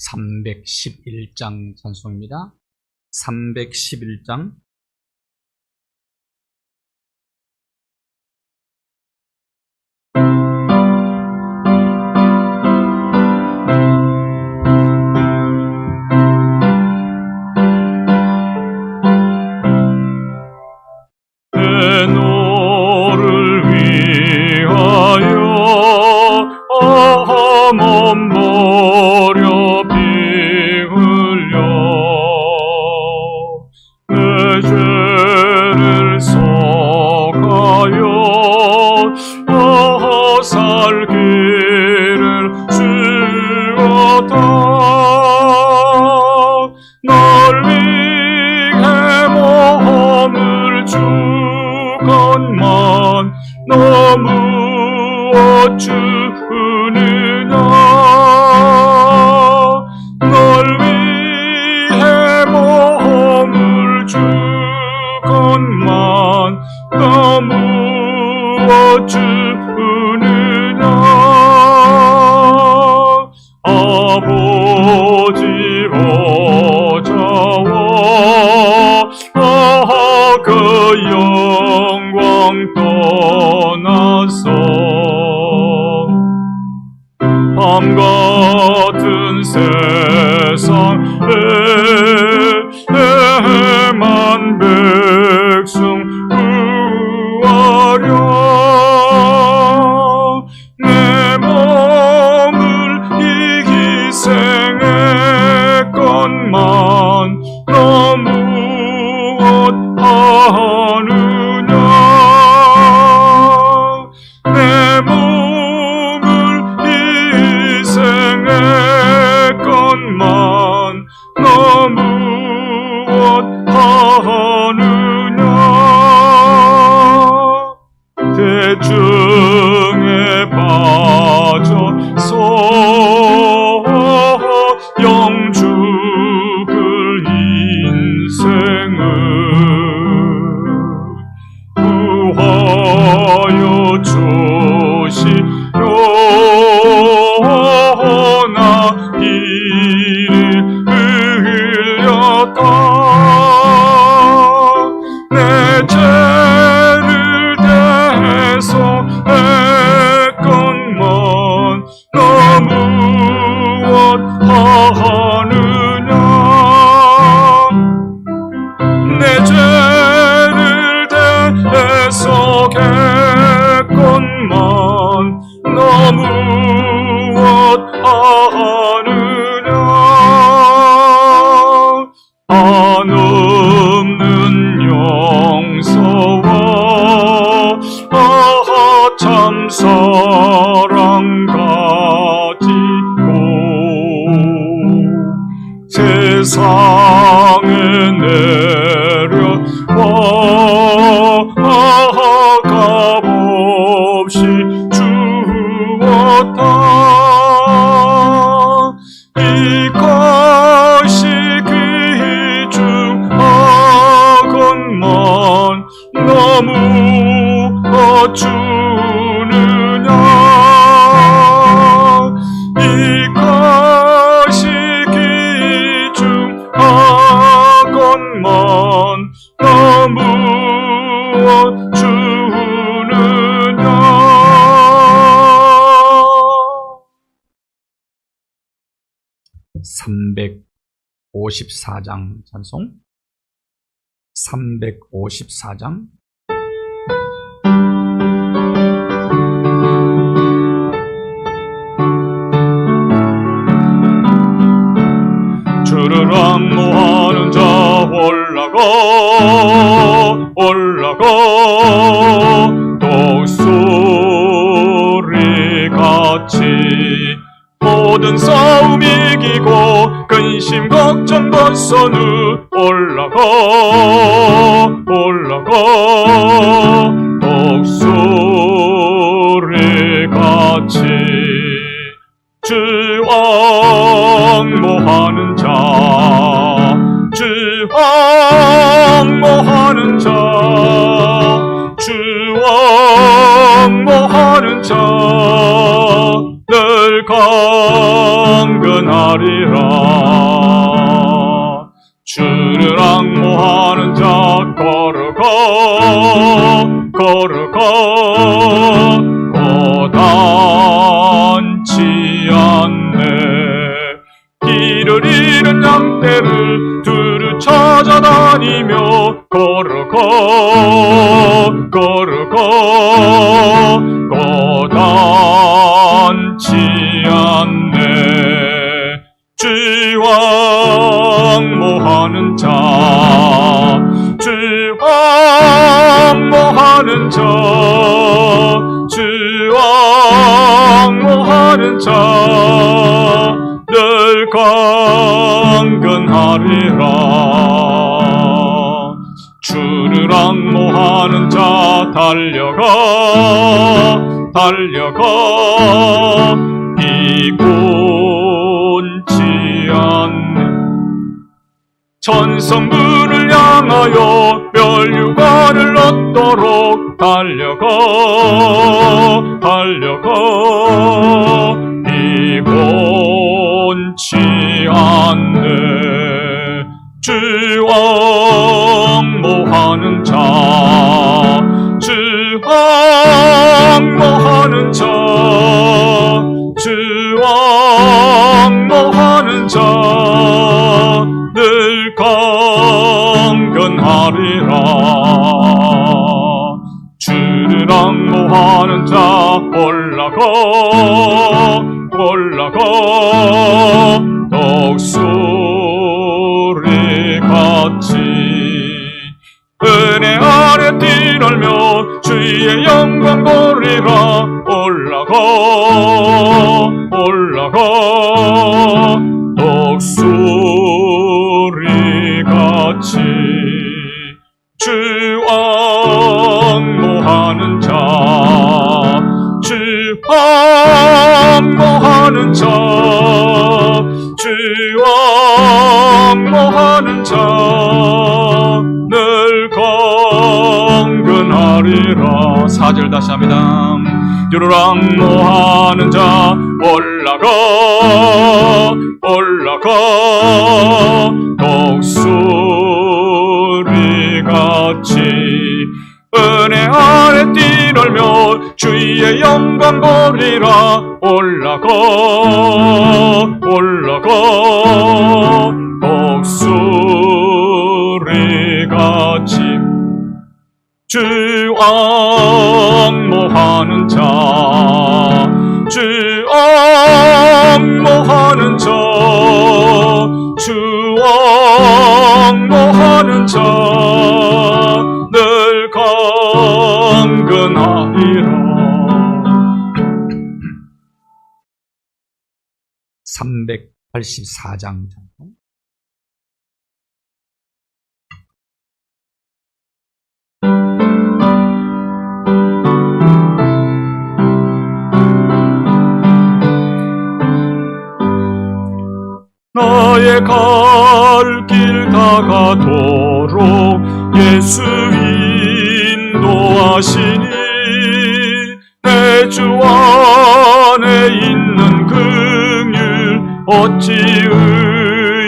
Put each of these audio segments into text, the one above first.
311장 찬송입니다. 311장. 밤같은 세상에 만 백성 구하려 내 몸을 이 희생했건만 너 무엇하느냐 내 몸을 희생했건만 너 무엇하느냐 대중에 빠져서 영죽을 인생을 구하여 주시려 나 이리 흘렸다 내 죄를 대해서 했건만 너 무엇하느냐 내 죄를 대해서 했건만 너 무엇하느냐 한없는 용서와 참 사랑 가지고 세상에 내려와 값없이 주었다 이것이 귀중하건만 너 무엇 주느냐 이것이 귀중하건만 너 무엇 주느냐 354장 찬송. 354장. 주를 악모하는 자 올라가 독수리같이 모든 싸움 이기고 근심 걱정 벗어누 올라가 독수리같이 주 악모하는 자 늘 가 강건하리라. 주를 앙모하는 자 거룩하고 고단치 않네. 길을 잃은 양떼를 두루 찾아다니며 거룩하고 고단치 않네. 주와 앙모하는 자, 주와 앙모하는 자, 주와 앙모하는 자, 늘 강건하리라. 주를 앙모하는 자 달려가 피곤치 않네. 천성문을 향하여 멸류관을 얻도록 달려가 피곤치 않네. 주와 앙모하는 자, 주와 앙모하는 자, 주와 앙모하는 자, 늘 강건하리라. 주를 앙모하는 자 올라가 독수리같이 은혜 아래 뛰놀며 주의 영광 보리라. 올라가 독수리같이 주와 앙모하는 자, 주와 앙모하는 자, 주와 앙모하는 자, 늘 강건하리라. 4절 다시 합니다. 주를 앙모하는 자 올라가 독수리같이 은혜 아래 뛰놀며 주의 영광 보리라. 올라가 독수리같이 주와 앙모하는 자, 주와 앙모하는 자, 주와 앙모하는 자, 늘 강건하리라. 384장 찬송. 나의 갈 길 다가도록 예수 인도하시니 내 주 안에 있는 긍휼 어찌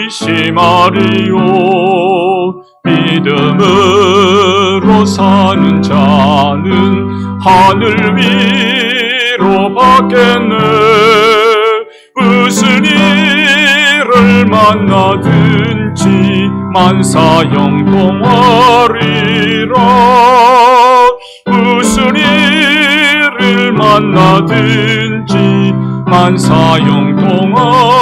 의심하리요. 믿음으로 사는 자는 하늘 위로 받겠네. 무슨 일을 만나든지 만사 형통하리라. 무슨 일을 만나든지 만사 형통하리라.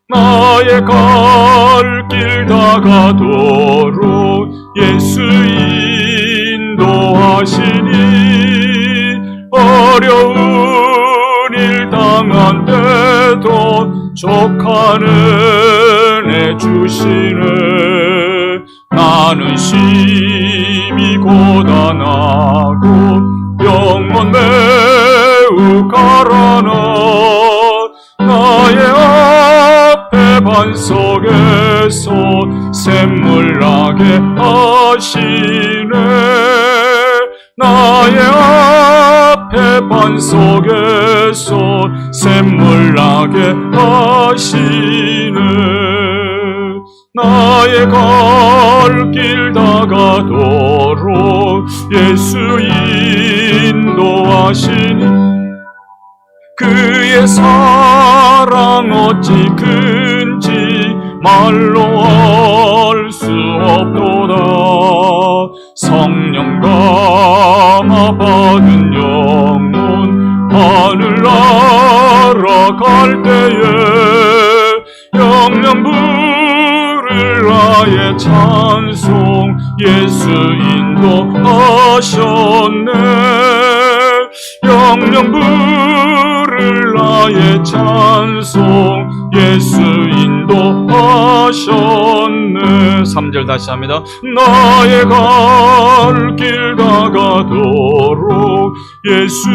나의 갈 길 다가도록 예수 인도하시니 어려운 일 당한 때도 족한 은혜 주시네. 나는 심히 고단하고 영혼 매우 가라나 나의 앞에 반석에서 샘물 나게 하시네. 나의 해반 속에서 샘물 나게 하시네. 나의 갈 길 다가도록 예수 인도하시니 그의 사랑 어찌 큰지 말로 알 수 없도다. 성령 감화 받은 영혼 하늘 날아갈 때에 영영 부를 나의 찬송 예수 인도하셨네. 영영 부를 나의 찬송 예수 인도하셨네. 3절 다시 합니다. 나의 갈 길 다가도록 예수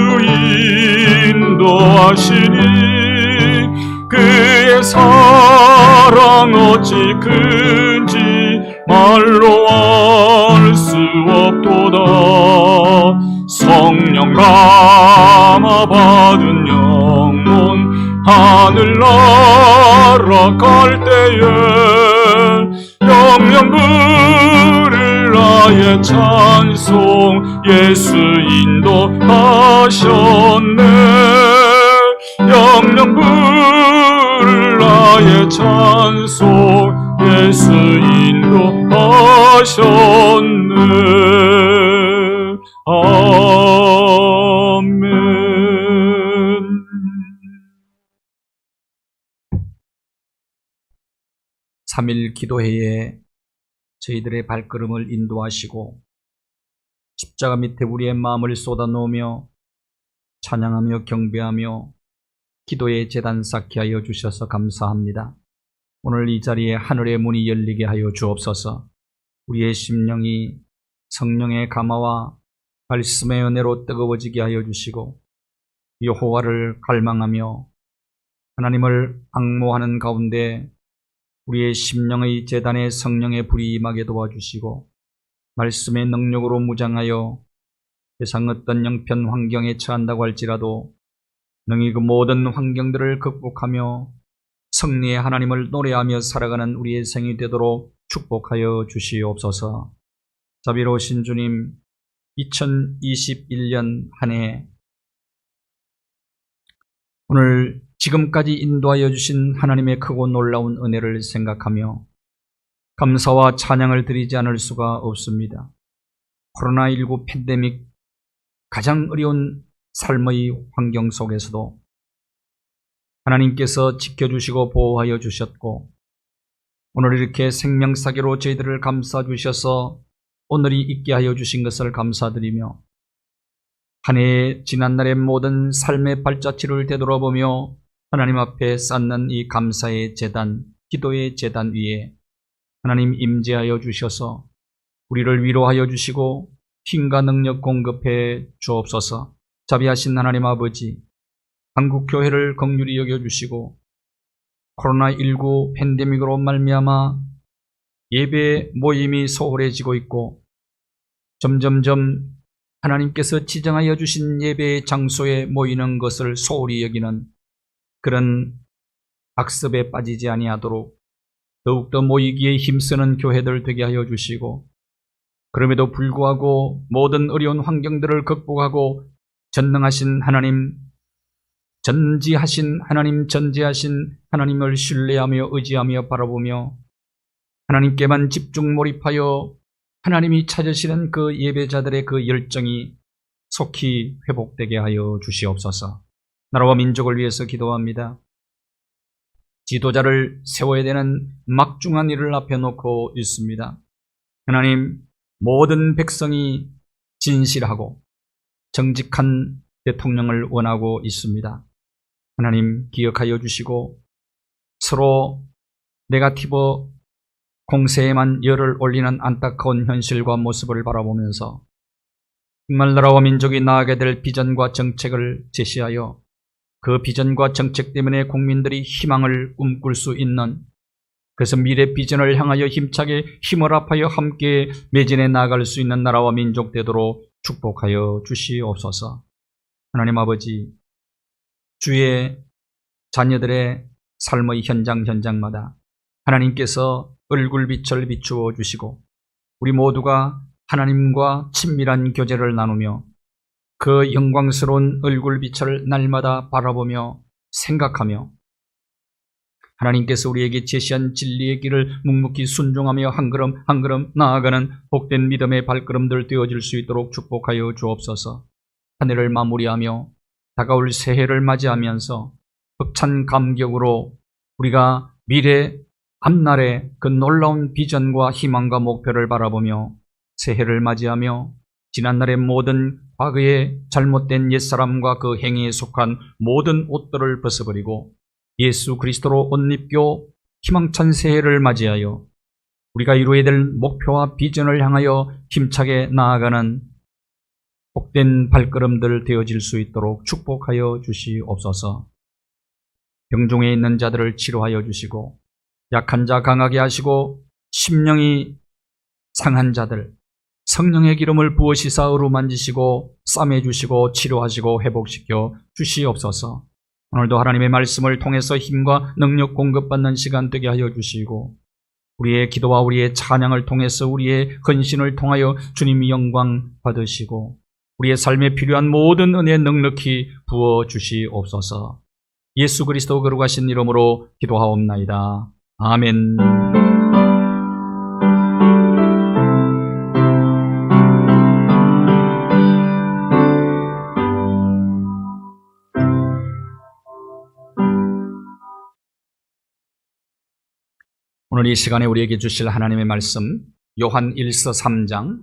인도하시니 그의 사랑 어찌 큰지 말로 알 수 없도다. 성령 감화 받은 영혼 하늘 날아갈 때에 영영 부를 나의 찬송 예수 인도하셨네. 영영 부를 나의 찬송 예수 인도하셨네. 아멘. 3일 기도회에 저희들의 발걸음을 인도하시고 십자가 밑에 우리의 마음을 쏟아놓으며 찬양하며 경배하며 기도의 제단 쌓게 하여 주셔서 감사합니다. 오늘 이 자리에 하늘의 문이 열리게 하여 주옵소서. 우리의 심령이 성령의 감화와 말씀의 은혜로 뜨거워지게 하여 주시고 여호와를 갈망하며 하나님을 앙모하는 가운데 우리의 심령의 제단에 성령의 불이 임하게 도와주시고 말씀의 능력으로 무장하여 세상 어떤 형편 환경에 처한다고 할지라도 능히 그 모든 환경들을 극복하며 승리의 하나님을 노래하며 살아가는 우리의 생이 되도록 축복하여 주시옵소서. 자비로우신 주님, 2021년 한 해 오늘 지금까지 인도하여 주신 하나님의 크고 놀라운 은혜를 생각하며 감사와 찬양을 드리지 않을 수가 없습니다. 코로나19 팬데믹 가장 어려운 삶의 환경 속에서도 하나님께서 지켜주시고 보호하여 주셨고 오늘 이렇게 생명사계로 저희들을 감싸 주셔서 오늘이 있게 하여 주신 것을 감사드리며 한 해의 지난날의 모든 삶의 발자취를 되돌아보며 하나님 앞에 쌓는 이 감사의 제단, 기도의 제단 위에 하나님 임재하여 주셔서 우리를 위로하여 주시고 힘과 능력 공급해 주옵소서. 자비하신 하나님 아버지, 한국교회를 긍휼히 여겨주시고 코로나19 팬데믹으로 말미암아 예배 모임이 소홀해지고 있고 점점점 하나님께서 지정하여 주신 예배의 장소에 모이는 것을 소홀히 여기는 그런 악습에 빠지지 아니하도록 더욱더 모이기에 힘쓰는 교회들 되게 하여 주시고 그럼에도 불구하고 모든 어려운 환경들을 극복하고 전능하신 하나님, 전지하신 하나님을 신뢰하며 의지하며 바라보며 하나님께만 집중 몰입하여 하나님이 찾으시는 그 예배자들의 그 열정이 속히 회복되게 하여 주시옵소서. 나라와 민족을 위해서 기도합니다. 지도자를 세워야 되는 막중한 일을 앞에 놓고 있습니다. 하나님, 모든 백성이 진실하고 정직한 대통령을 원하고 있습니다. 하나님 기억하여 주시고 서로 네거티브 공세에만 열을 올리는 안타까운 현실과 모습을 바라보면서 정말 나라와 민족이 나아가게 될 비전과 정책을 제시하여 그 비전과 정책 때문에 국민들이 희망을 꿈꿀 수 있는, 그래서 미래 비전을 향하여 힘차게 힘을 합하여 함께 매진해 나아갈 수 있는 나라와 민족 되도록 축복하여 주시옵소서. 하나님 아버지, 주의 자녀들의 삶의 현장마다 하나님께서 얼굴빛을 비추어 주시고 우리 모두가 하나님과 친밀한 교제를 나누며 그 영광스러운 얼굴빛을 날마다 바라보며 생각하며 하나님께서 우리에게 제시한 진리의 길을 묵묵히 순종하며 한 걸음 한 걸음 나아가는 복된 믿음의 발걸음들 되어질 수 있도록 축복하여 주옵소서. 한 해를 마무리하며 다가올 새해를 맞이하면서 벅찬 감격으로 우리가 미래 앞날의 그 놀라운 비전과 희망과 목표를 바라보며 새해를 맞이하며 지난날의 모든 과거의 잘못된 옛사람과 그 행위에 속한 모든 옷들을 벗어버리고 예수 그리스도로 옷 입고 희망찬 새해를 맞이하여 우리가 이루어야 될 목표와 비전을 향하여 힘차게 나아가는 복된 발걸음들 되어질 수 있도록 축복하여 주시옵소서. 병중에 있는 자들을 치료하여 주시고 약한 자 강하게 하시고 심령이 상한 자들 성령의 기름을 부으시사 어루만지시고 싸매주시고 치료하시고 회복시켜 주시옵소서. 오늘도 하나님의 말씀을 통해서 힘과 능력 공급받는 시간 되게 하여 주시고 우리의 기도와 우리의 찬양을 통해서 우리의 헌신을 통하여 주님이 영광 받으시고 우리의 삶에 필요한 모든 은혜 넉넉히 부어 주시옵소서. 예수 그리스도 거룩하신 이름으로 기도하옵나이다. 아멘. 오늘 이 시간에 우리에게 주실 하나님의 말씀 요한 1서 3장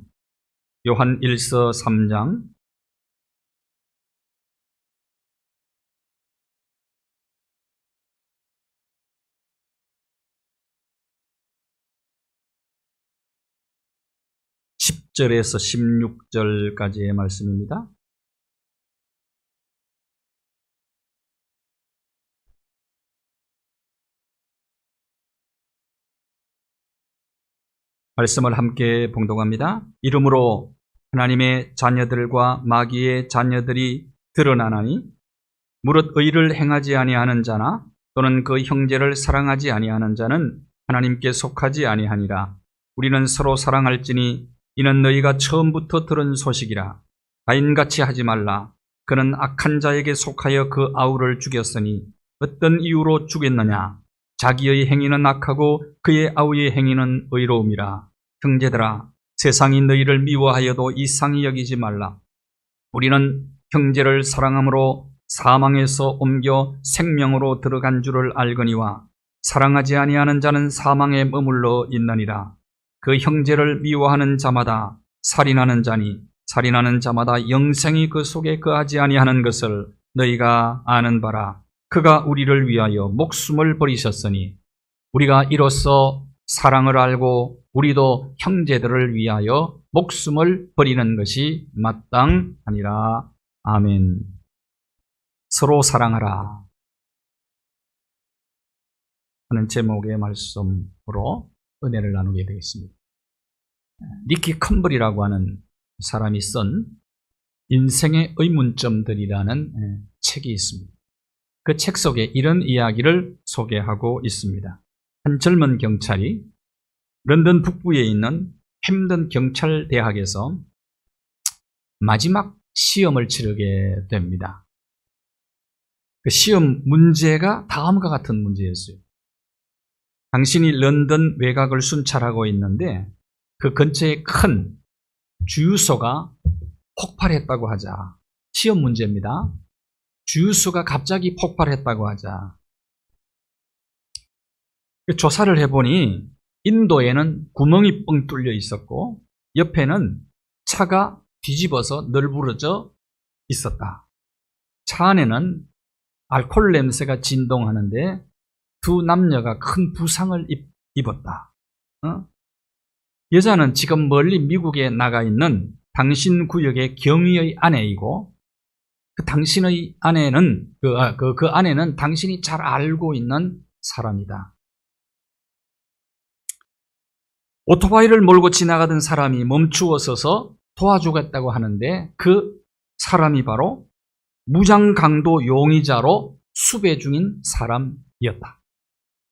10절에서 16절까지의 말씀입니다. 말씀을 함께 봉독합니다. 이러므로 하나님의 자녀들과 마귀의 자녀들이 드러나나니 무릇 의를 행하지 아니하는 자나 또는 그 형제를 사랑하지 아니하는 자는 하나님께 속하지 아니하니라. 우리는 서로 사랑할지니 이는 너희가 처음부터 들은 소식이라. 가인같이 하지 말라. 그는 악한 자에게 속하여 그 아우를 죽였으니 어떤 이유로 죽였느냐? 자기의 행위는 악하고 그의 아우의 행위는 의로움이라. 형제들아, 세상이 너희를 미워하여도 이상히 여기지 말라. 우리는 형제를 사랑함으로 사망에서 옮겨 생명으로 들어간 줄을 알거니와 사랑하지 아니하는 자는 사망에 머물러 있느니라. 그 형제를 미워하는 자마다 살인하는 자니 살인하는 자마다 영생이 그 속에 거하지 아니하는 것을 너희가 아는 바라. 그가 우리를 위하여 목숨을 버리셨으니 우리가 이로써 사랑을 알고 우리도 형제들을 위하여 목숨을 버리는 것이 마땅하니라. 아멘. 서로 사랑하라 하는 제목의 말씀으로 은혜를 나누게 되겠습니다. 니키 컴블이라고 하는 사람이 쓴 인생의 의문점들이라는 책이 있습니다. 그 책 속에 이런 이야기를 소개하고 있습니다. 한 젊은 경찰이 런던 북부에 있는 햄든 경찰대학에서 마지막 시험을 치르게 됩니다. 그 시험 문제가 다음과 같은 문제였어요. 당신이 런던 외곽을 순찰하고 있는데 그 근처에 큰 주유소가 폭발했다고 하자. 시험 문제입니다. 주유소가 갑자기 폭발했다고 하자. 조사를 해보니 인도에는 구멍이 뻥 뚫려 있었고 옆에는 차가 뒤집어서 널브러져 있었다. 차 안에는 알코올 냄새가 진동하는데 두 남녀가 큰 부상을 입었다. 여자는 지금 멀리 미국에 나가 있는 당신 구역의 경위의 아내이고 그 당신의 아내는 그 아내는 당신이 잘 알고 있는 사람이다. 오토바이를 몰고 지나가던 사람이 멈추어 서서 도와주겠다고 하는데 그 사람이 바로 무장강도 용의자로 수배 중인 사람이었다.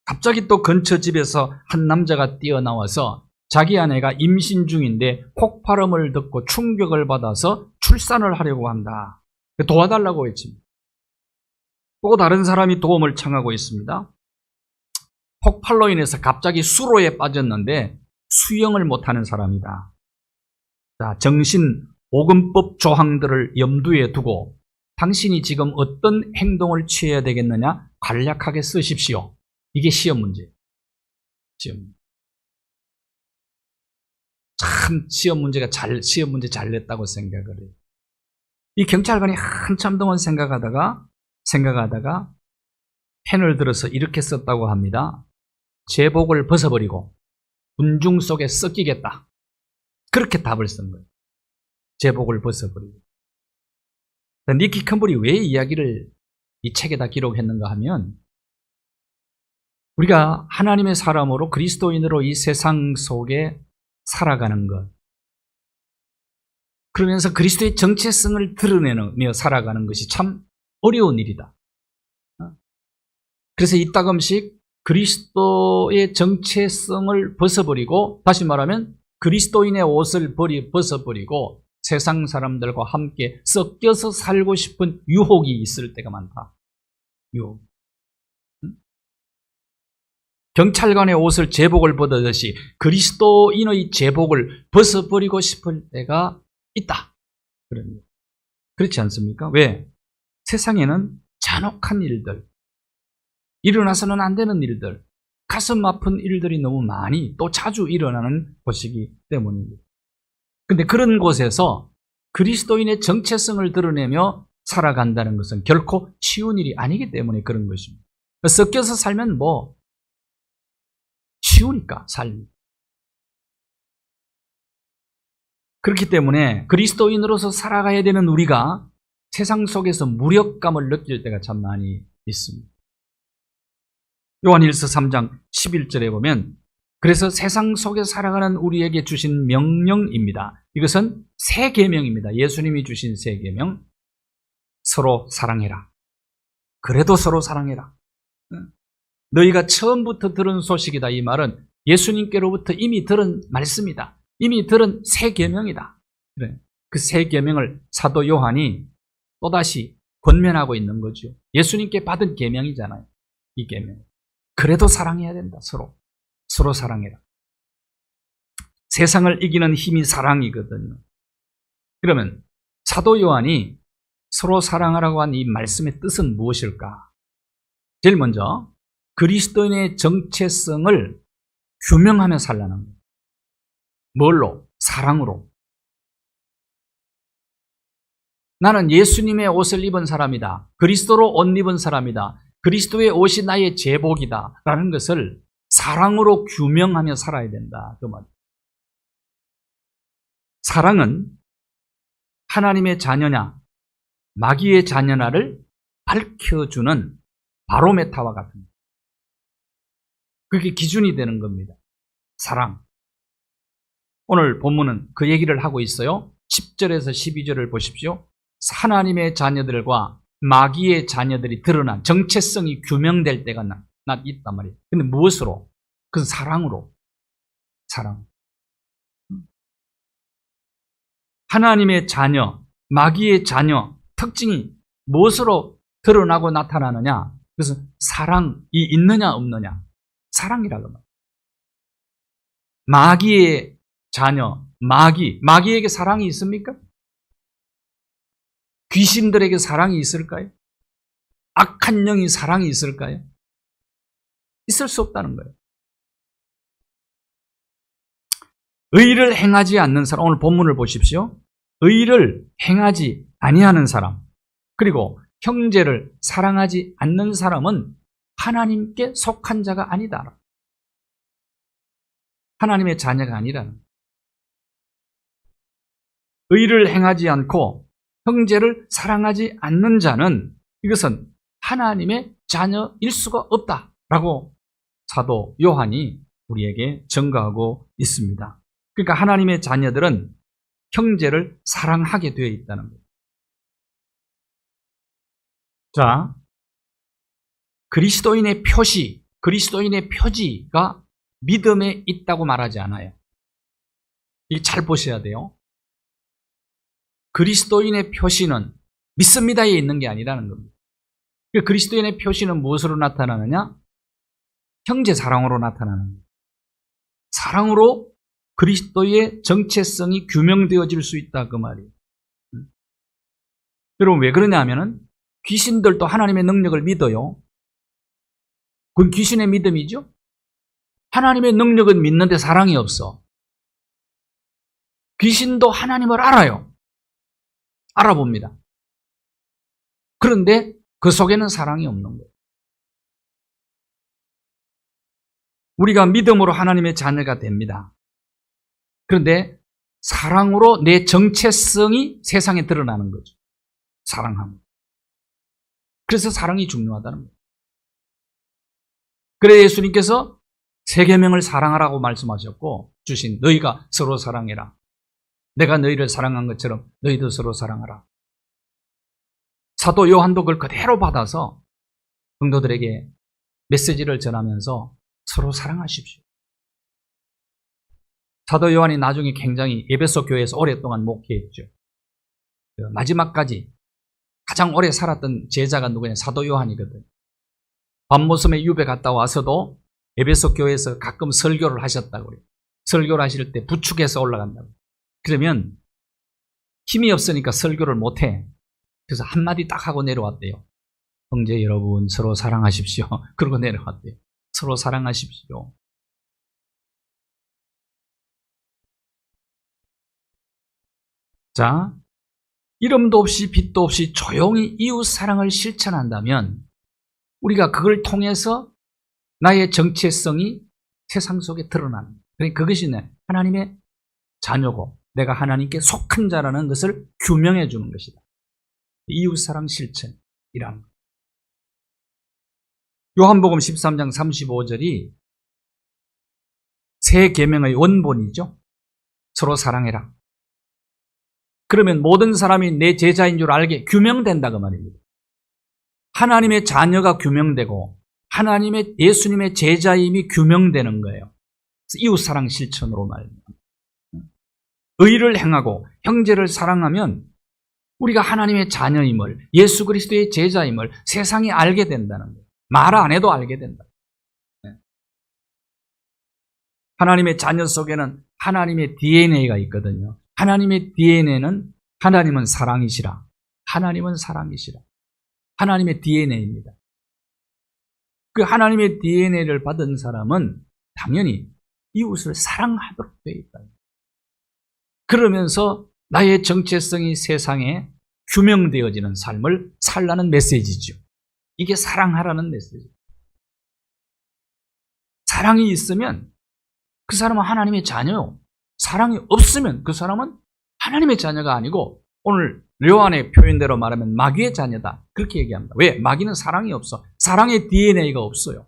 갑자기 또 근처 집에서 한 남자가 뛰어나와서 자기 아내가 임신 중인데 폭발음을 듣고 충격을 받아서 출산을 하려고 한다. 도와달라고 했습니다. 또 다른 사람이 도움을 청하고 있습니다. 폭발로 인해서 갑자기 수로에 빠졌는데 수영을 못하는 사람이다. 자, 정신보건법 조항들을 염두에 두고 당신이 지금 어떤 행동을 취해야 되겠느냐 간략하게 쓰십시오. 이게 시험 문제. 시험 문제 잘 냈다고 생각을 해요. 이 경찰관이 한참 동안 생각하다가 펜을 들어서 이렇게 썼다고 합니다. 제복을 벗어버리고 군중 속에 섞이겠다. 그렇게 답을 쓴 거예요. 제복을 벗어버리고. 니키 컴블이 왜 이야기를 이 책에다 기록했는가 하면 우리가 하나님의 사람으로 그리스도인으로 이 세상 속에 살아가는 것, 그러면서 그리스도의 정체성을 드러내며 살아가는 것이 참 어려운 일이다. 그래서 이따금씩 그리스도의 정체성을 벗어버리고, 다시 말하면 그리스도인의 옷을 벗어버리고 세상 사람들과 함께 섞여서 살고 싶은 유혹이 있을 때가 많다. 유혹. 경찰관의 옷을 제복을 벗듯이 그리스도인의 제복을 벗어버리고 싶을 때가 있다. 그렇지 않습니까? 왜? 세상에는 잔혹한 일들, 일어나서는 안 되는 일들, 가슴 아픈 일들이 너무 많이 또 자주 일어나는 곳이기 때문입니다. 근데 그런 곳에서 그리스도인의 정체성을 드러내며 살아간다는 것은 결코 쉬운 일이 아니기 때문에 그런 것입니다. 섞여서 살면 쉬우니까 삶이. 그렇기 때문에 그리스도인으로서 살아가야 되는 우리가 세상 속에서 무력감을 느낄 때가 참 많이 있습니다. 요한일서 3장 11절에 보면 그래서 세상 속에 살아가는 우리에게 주신 명령입니다. 이것은 새 계명입니다. 예수님이 주신 새 계명. 서로 사랑해라. 그래도 서로 사랑해라. 너희가 처음부터 들은 소식이다. 이 말은 예수님께로부터 이미 들은 말씀이다. 이미 들은 새 계명이다. 그래. 그 새 계명을 사도 요한이 또다시 권면하고 있는 거죠. 예수님께 받은 계명이잖아요. 이 계명. 그래도 사랑해야 된다. 서로 사랑해라. 세상을 이기는 힘이 사랑이거든요. 그러면 사도 요한이 서로 사랑하라고 한 이 말씀의 뜻은 무엇일까? 제일 먼저 그리스도인의 정체성을 규명하며 살라는 거예요. 뭘로? 사랑으로. 나는 예수님의 옷을 입은 사람이다. 그리스도로 옷 입은 사람이다. 그리스도의 옷이 나의 제복이다. 라는 것을 사랑으로 규명하며 살아야 된다. 그 말. 사랑은 하나님의 자녀냐, 마귀의 자녀냐를 밝혀주는 바로메타와 같은, 그게 기준이 되는 겁니다. 사랑. 오늘 본문은 그 얘기를 하고 있어요. 10절에서 12절을 보십시오. 하나님의 자녀들과 마귀의 자녀들이 드러난 정체성이 규명될 때가 있단 말이에요. 근데 무엇으로? 그건 사랑으로. 사랑. 하나님의 자녀, 마귀의 자녀 특징이 무엇으로 드러나고 나타나느냐? 그래서 사랑이 있느냐 없느냐? 사랑이라고 말해요. 마귀의 자녀, 마귀에게 사랑이 있습니까? 귀신들에게 사랑이 있을까요? 악한 영이 사랑이 있을까요? 있을 수 없다는 거예요. 의를 행하지 않는 사람, 오늘 본문을 보십시오. 의를 행하지 아니하는 사람, 그리고 형제를 사랑하지 않는 사람은 하나님께 속한 자가 아니다. 하나님의 자녀가 아니라는. 의를 행하지 않고 형제를 사랑하지 않는 자는 이것은 하나님의 자녀일 수가 없다라고 사도 요한이 우리에게 증거하고 있습니다. 그러니까 하나님의 자녀들은 형제를 사랑하게 되어 있다는 거예요. 자, 그리스도인의 표시, 그리스도인의 표지가 믿음에 있다고 말하지 않아요. 이게 잘 보셔야 돼요. 그리스도인의 표시는 믿습니다에 있는 게 아니라는 겁니다. 그리스도인의 표시는 무엇으로 나타나느냐? 형제 사랑으로 나타나는 거예요. 사랑으로 그리스도의 정체성이 규명되어질 수 있다 그 말이에요. 여러분 왜 그러냐 하면은 귀신들도 하나님의 능력을 믿어요. 그건 귀신의 믿음이죠. 하나님의 능력은 믿는데 사랑이 없어. 귀신도 하나님을 알아요. 알아봅니다. 그런데 그 속에는 사랑이 없는 거예요. 우리가 믿음으로 하나님의 자녀가 됩니다. 그런데 사랑으로 내 정체성이 세상에 드러나는 거죠. 사랑함. 그래서 사랑이 중요하다는 거예요. 그래 예수님께서 세 계명을 사랑하라고 말씀하셨고 주신 너희가 서로 사랑해라. 내가 너희를 사랑한 것처럼 너희도 서로 사랑하라. 사도 요한도 그걸 그대로 받아서 성도들에게 메시지를 전하면서 서로 사랑하십시오. 사도 요한이 나중에 굉장히 에베소 교회에서 오랫동안 목회했죠. 마지막까지 가장 오래 살았던 제자가 누구냐? 사도 요한이거든요. 밤모섬에 유배 갔다 와서도 에베소 교회에서 가끔 설교를 하셨다고 그래요. 설교를 하실 때 부축해서 올라간다고. 그러면 힘이 없으니까 설교를 못해. 그래서 한마디 딱 하고 내려왔대요. 형제 여러분 서로 사랑하십시오. 그러고 내려왔대요. 서로 사랑하십시오. 자, 이름도 없이 빛도 없이 조용히 이웃 사랑을 실천한다면 우리가 그걸 통해서 나의 정체성이 세상 속에 드러나는 거예요. 그러니까 그것이 하나님의 자녀고 내가 하나님께 속한 자라는 것을 규명해 주는 것이다. 이웃사랑 실천이라는 거예요. 요한복음 13장 35절이 새 계명의 원본이죠. 서로 사랑해라. 그러면 모든 사람이 내 제자인 줄 알게 규명된다 그 말입니다. 하나님의 자녀가 규명되고 하나님의 예수님의 제자임이 규명되는 거예요. 이웃사랑 실천으로 말입니다. 의를 행하고 형제를 사랑하면 우리가 하나님의 자녀임을 예수 그리스도의 제자임을 세상이 알게 된다는 거예요. 말 안 해도 알게 된다. 하나님의 자녀 속에는 하나님의 DNA가 있거든요. 하나님의 DNA는 하나님은 사랑이시라. 하나님은 사랑이시라. 하나님의 DNA입니다. 그 하나님의 DNA를 받은 사람은 당연히 이웃을 사랑하도록 되어 있다. 그러면서 나의 정체성이 세상에 규명되어지는 삶을 살라는 메시지죠. 이게 사랑하라는 메시지. 사랑이 있으면 그 사람은 하나님의 자녀요. 사랑이 없으면 그 사람은 하나님의 자녀가 아니고 오늘 요한의 표현대로 말하면 마귀의 자녀다. 그렇게 얘기합니다. 왜? 마귀는 사랑이 없어. 사랑의 DNA가 없어요.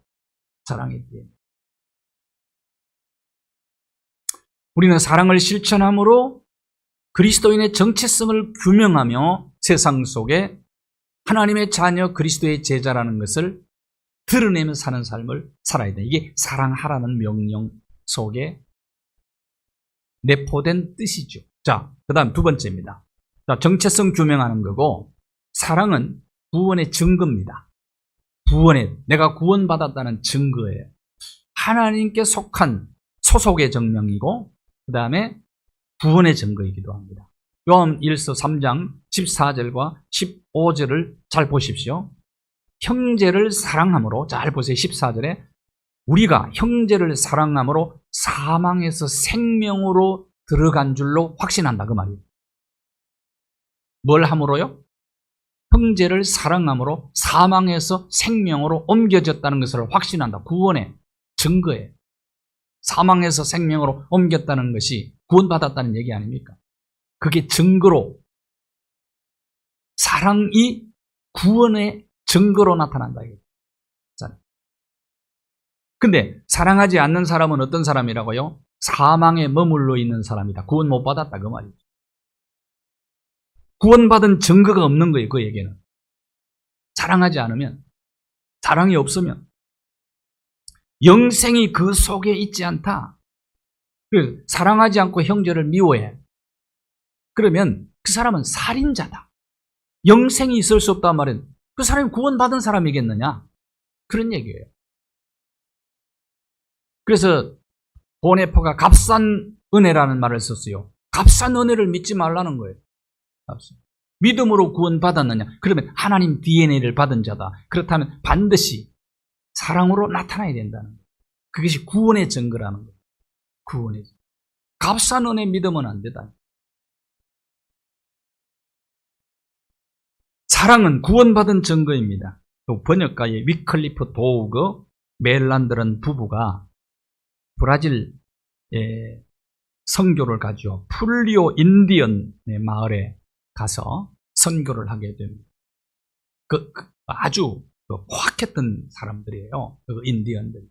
사랑의 DNA. 우리는 사랑을 실천함으로 그리스도인의 정체성을 규명하며 세상 속에 하나님의 자녀 그리스도의 제자라는 것을 드러내며 사는 삶을 살아야 돼. 이게 사랑하라는 명령 속에 내포된 뜻이죠. 자, 그 다음 두 번째입니다. 자, 정체성 규명하는 거고 사랑은 구원의 증거입니다. 내가 구원받았다는 증거예요. 하나님께 속한 소속의 증명이고 그 다음에 구원의 증거이기도 합니다. 요한 1서 3장 14절과 15절을 잘 보십시오. 형제를 사랑함으로, 잘 보세요. 14절에 우리가 형제를 사랑함으로 사망에서 생명으로 들어간 줄로 확신한다 그 말이에요. 뭘 함으로요? 형제를 사랑함으로 사망에서 생명으로 옮겨졌다는 것을 확신한다. 구원의 증거예요. 사망에서 생명으로 옮겼다는 것이 구원받았다는 얘기 아닙니까? 그게 증거로, 사랑이 구원의 증거로 나타난다. 근데 사랑하지 않는 사람은 어떤 사람이라고요? 사망에 머물러 있는 사람이다. 구원 못 받았다 그 말이죠. 구원받은 증거가 없는 거예요. 그 얘기는. 사랑하지 않으면, 사랑이 없으면 영생이 그 속에 있지 않다. 사랑하지 않고 형제를 미워해. 그러면 그 사람은 살인자다. 영생이 있을 수 없단 말은 그 사람이 구원받은 사람이겠느냐? 그런 얘기예요. 그래서 보네퍼가 값싼 은혜라는 말을 썼어요. 값싼 은혜를 믿지 말라는 거예요. 믿음으로 구원받았느냐? 그러면 하나님 DNA를 받은 자다. 그렇다면 반드시 사랑으로 나타나야 된다는 거예요. 그것이 구원의 증거라는 거예요. 구원의 증거. 값싼 은혜 믿으면 안 되다. 사랑은 구원받은 증거입니다. 또 번역가의 위클리프 도우그 멜란드런 부부가 브라질 선교를 가죠. 풀리오 인디언의 마을에 가서 선교를 하게 됩니다. 아주 포악했던 사람들이에요. 그 인디언들.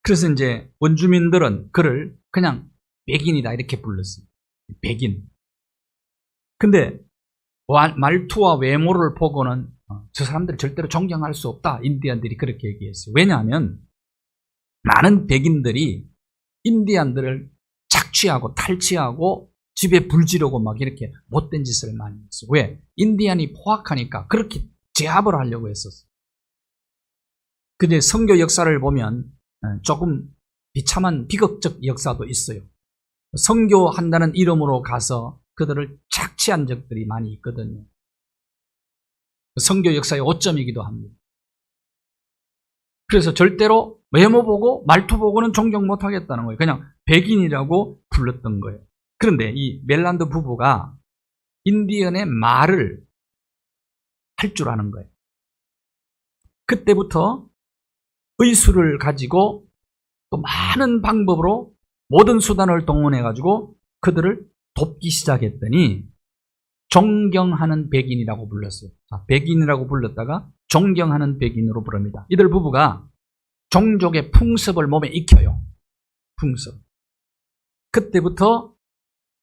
그래서 이제 원주민들은 그를 그냥 백인이다 이렇게 불렀습니다. 백인. 근데 말투와 외모를 보고는 저 사람들을 절대로 존경할 수 없다. 인디언들이 그렇게 얘기했어요. 왜냐하면 많은 백인들이 인디언들을 착취하고 탈취하고 집에 불 지르고 막 이렇게 못된 짓을 많이 했어요. 왜? 인디언이 포악하니까 그렇게 제압을 하려고 했었어요. 근데 선교 역사를 보면 조금 비참한 비극적 역사도 있어요. 선교한다는 이름으로 가서 그들을 착취한 적들이 많이 있거든요. 선교 역사의 오점이기도 합니다. 그래서 절대로 외모 보고 말투 보고는 존경 못하겠다는 거예요. 그냥 백인이라고 불렀던 거예요. 그런데 이 멜란드 부부가 인디언의 말을 할 줄 아는 거예요. 그때부터 의술을 가지고 또 많은 방법으로 모든 수단을 동원해가지고 그들을 돕기 시작했더니 존경하는 백인이라고 불렀어요. 백인이라고 불렀다가 존경하는 백인으로 부릅니다. 이들 부부가 종족의 풍습을 몸에 익혀요. 풍습. 그때부터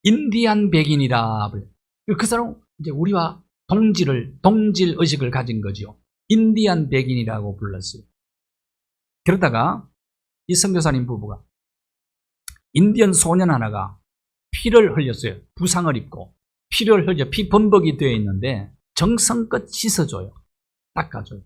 인디안 백인이라 불러요. 그 사람은 이제 우리와 동질 의식을 가진 거죠. 인디안 백인이라고 불렀어요. 그러다가 이 선교사님 부부가 인디언 소년 하나가 피를 흘렸어요. 부상을 입고 피를 흘려 피 범벅이 되어 있는데 정성껏 씻어줘요. 닦아줘요.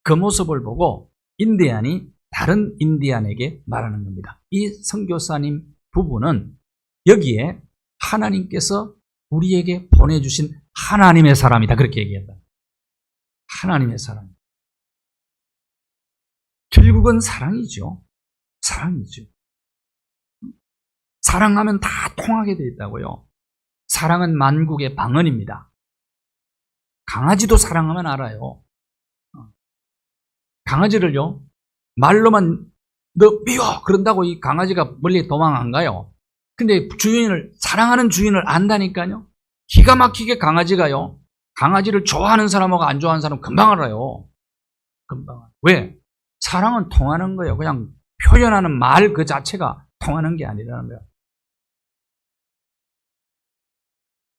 그 모습을 보고 인디안이 다른 인디안에게 말하는 겁니다. 이 선교사님 부부는 여기에 하나님께서 우리에게 보내주신 하나님의 사람이다. 그렇게 얘기한다. 하나님의 사람. 결국은 사랑이죠. 사랑이죠. 사랑하면 다 통하게 되어 있다고요. 사랑은 만국의 방언입니다. 강아지도 사랑하면 알아요. 강아지를요, 말로만 너 미워! 그런다고 이 강아지가 멀리 도망 안 가요. 근데 사랑하는 주인을 안다니까요. 기가 막히게 강아지가요, 강아지를 좋아하는 사람하고 안 좋아하는 사람 금방 알아요. 금방. 왜? 사랑은 통하는 거예요. 그냥 표현하는 말 그 자체가 통하는 게 아니라는 거예요.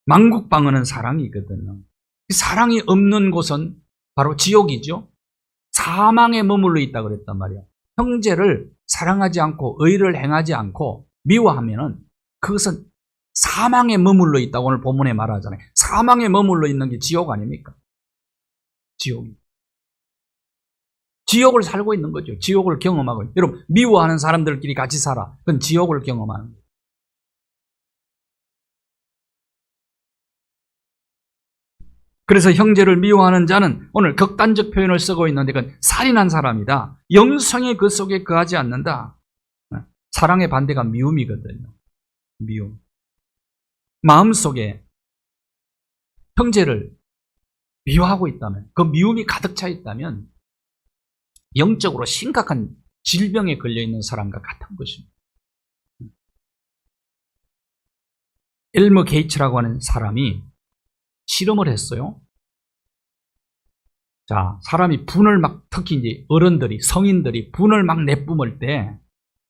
만국 방언은 사랑이거든요. 사랑이 없는 곳은 바로 지옥이죠. 사망에 머물러 있다 그랬단 말이에요. 형제를 사랑하지 않고 의를 행하지 않고 미워하면은 그것은 사망에 머물러 있다고 오늘 본문에 말하잖아요. 사망에 머물러 있는 게 지옥 아닙니까? 지옥이. 지옥을 살고 있는 거죠. 지옥을 경험하고. 여러분, 미워하는 사람들끼리 같이 살아. 그건 지옥을 경험하는 거예요. 그래서 형제를 미워하는 자는 오늘 극단적 표현을 쓰고 있는데 그건 살인한 사람이다. 영성이 그 속에 거하지 않는다. 사랑의 반대가 미움이거든요. 미움. 마음속에 형제를 미워하고 있다면, 그 미움이 가득 차 있다면 영적으로 심각한 질병에 걸려있는 사람과 같은 것입니다. 엘머 게이츠라고 하는 사람이 실험을 했어요. 자, 사람이 분을 특히 이제 어른들이, 성인들이 분을 막 내뿜을 때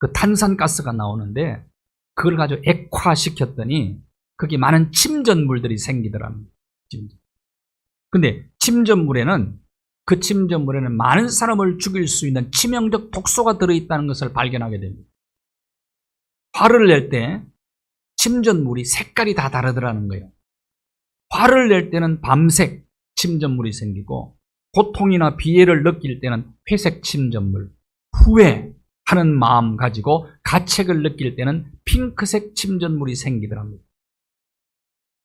그 탄산가스가 나오는데 그걸 가지고 액화시켰더니 거기에 많은 침전물들이 생기더랍니다. 근데 그 침전물에는 많은 사람을 죽일 수 있는 치명적 독소가 들어있다는 것을 발견하게 됩니다. 화를 낼 때 침전물이 색깔이 다 다르더라는 거예요. 화를 낼 때는 밤색 침전물이 생기고, 고통이나 비애를 느낄 때는 회색 침전물, 후회하는 마음 가지고 가책을 느낄 때는 핑크색 침전물이 생기더랍니다.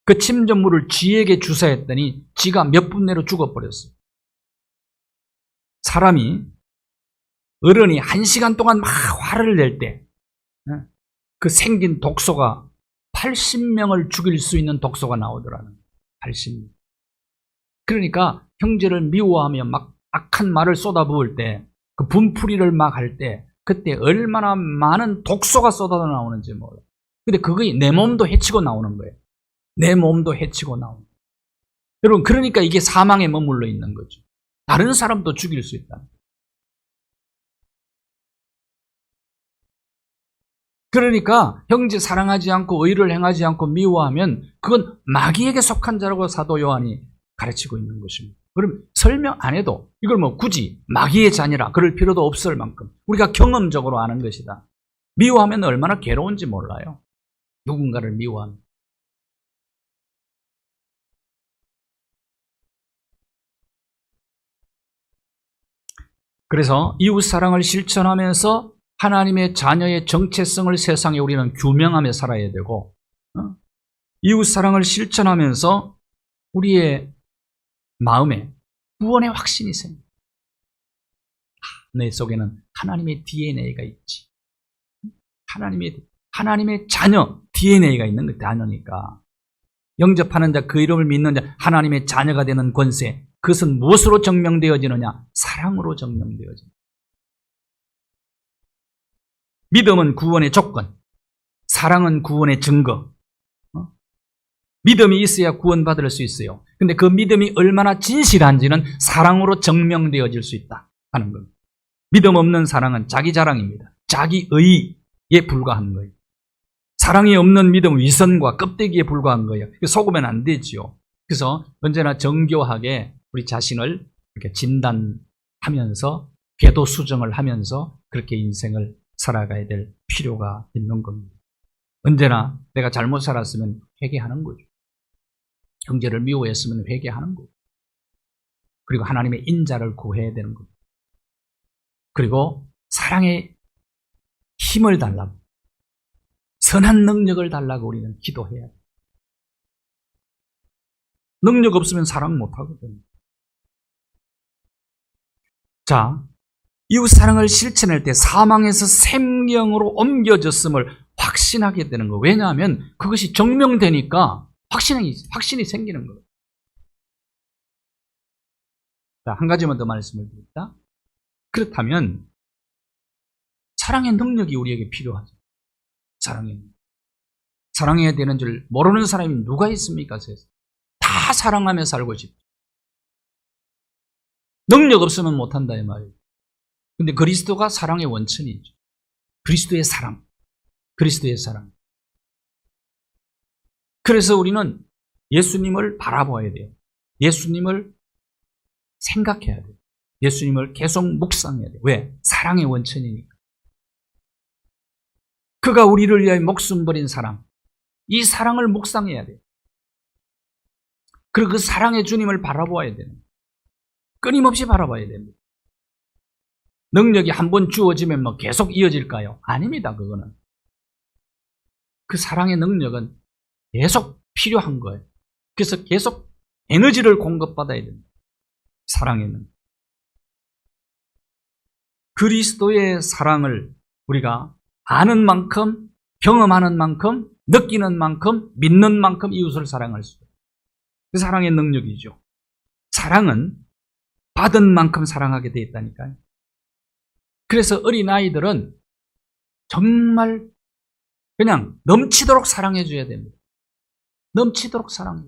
그 침전물을 쥐에게 주사했더니 쥐가 몇 분 내로 죽어버렸어요. 어른이 1시간 동안 막 화를 낼 때 그 생긴 독소가 80명을 죽일 수 있는 독소가 나오더라는 거예요. 80명. 그러니까 형제를 미워하며 막 악한 말을 쏟아부을 때, 그 분풀이를 막 할 때, 그때 얼마나 많은 독소가 쏟아져 나오는지 몰라요. 근데 그게 내 몸도 해치고 나오는 거예요. 내 몸도 해치고 나오는 거예요. 여러분, 그러니까 이게 사망에 머물러 있는 거죠. 다른 사람도 죽일 수 있다. 그러니까 형제 사랑하지 않고 의를 행하지 않고 미워하면 그건 마귀에게 속한 자라고 사도 요한이 가르치고 있는 것입니다. 그럼 설명 안 해도 이걸 뭐 굳이 마귀의 자녀라 그럴 필요도 없을 만큼 우리가 경험적으로 아는 것이다. 미워하면 얼마나 괴로운지 몰라요. 누군가를 미워하면. 그래서 이웃사랑을 실천하면서 하나님의 자녀의 정체성을 세상에 우리는 규명하며 살아야 되고, 이웃사랑을 실천하면서 우리의 마음에 구원의 확신이 생깁니다. 내 속에는 하나님의 DNA가 있지. 하나님의 자녀 DNA가 있는 것 자녀니까. 영접하는 자, 그 이름을 믿는 자, 하나님의 자녀가 되는 권세, 그것은 무엇으로 증명되어지느냐? 사랑으로 증명되어집니다. 믿음은 구원의 조건, 사랑은 구원의 증거. 믿음이 있어야 구원받을 수 있어요. 근데 그 믿음이 얼마나 진실한지는 사랑으로 증명되어질 수 있다 하는 겁니다. 믿음 없는 사랑은 자기 자랑입니다. 자기 의에 불과한 거예요. 사랑이 없는 믿음은 위선과 껍데기에 불과한 거예요. 속으면 안 되지요. 그래서 언제나 정교하게 우리 자신을 이렇게 진단하면서 궤도 수정을 하면서 그렇게 인생을 살아가야 될 필요가 있는 겁니다. 언제나 내가 잘못 살았으면 회개하는 거죠. 형제를 미워했으면 회개하는 거고, 그리고 하나님의 인자를 구해야 되는 겁니다. 그리고 사랑의 힘을 달라고, 선한 능력을 달라고 우리는 기도해야 돼요. 능력 없으면 사랑 못하거든요. 자, 이웃사랑을 실천할 때 사망에서 생명으로 옮겨졌음을 확신하게 되는 거예요. 왜냐하면 그것이 증명되니까 확신이 생기는 거예요. 자, 한 가지만 더 말씀을 드립니다. 그렇다면 사랑의 능력이 우리에게 필요하죠. 사랑해야 되는 줄 모르는 사람이 누가 있습니까? 세상에. 다 사랑하며 살고 싶죠. 능력 없으면 못한다 이 말이에요. 근데 그리스도가 사랑의 원천이죠. 그리스도의 사랑. 그래서 우리는 예수님을 바라봐야 돼요. 예수님을 생각해야 돼요. 예수님을 계속 묵상해야 돼요. 왜? 사랑의 원천이니까. 그가 우리를 위하여 목숨 버린 사랑. 이 사랑을 묵상해야 돼요. 그리고 그 사랑의 주님을 바라봐야 돼요. 끊임없이 바라봐야 됩니다. 능력이 한번 주어지면 뭐 계속 이어질까요? 아닙니다, 그거는. 그 사랑의 능력은 계속 필요한 거예요. 그래서 계속 에너지를 공급받아야 됩니다. 사랑에는. 그리스도의 사랑을 우리가 아는 만큼, 경험하는 만큼, 느끼는 만큼, 믿는 만큼 이웃을 사랑할 수 있어요. 그 사랑의 능력이죠. 사랑은 받은 만큼 사랑하게 돼 있다니까요. 그래서 어린아이들은 정말 그냥 넘치도록 사랑해 줘야 됩니다. 넘치도록 사랑해.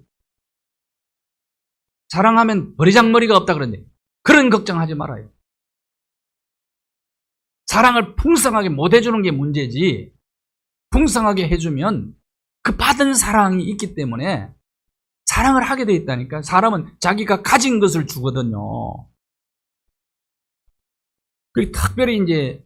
사랑하면 버리장머리가 없다 그러는데 그런 걱정하지 말아요. 사랑을 풍성하게 못 해주는 게 문제지, 풍성하게 해주면 그 받은 사랑이 있기 때문에 사랑을 하게 돼 있다니까. 사람은 자기가 가진 것을 주거든요. 그리고 특별히 이제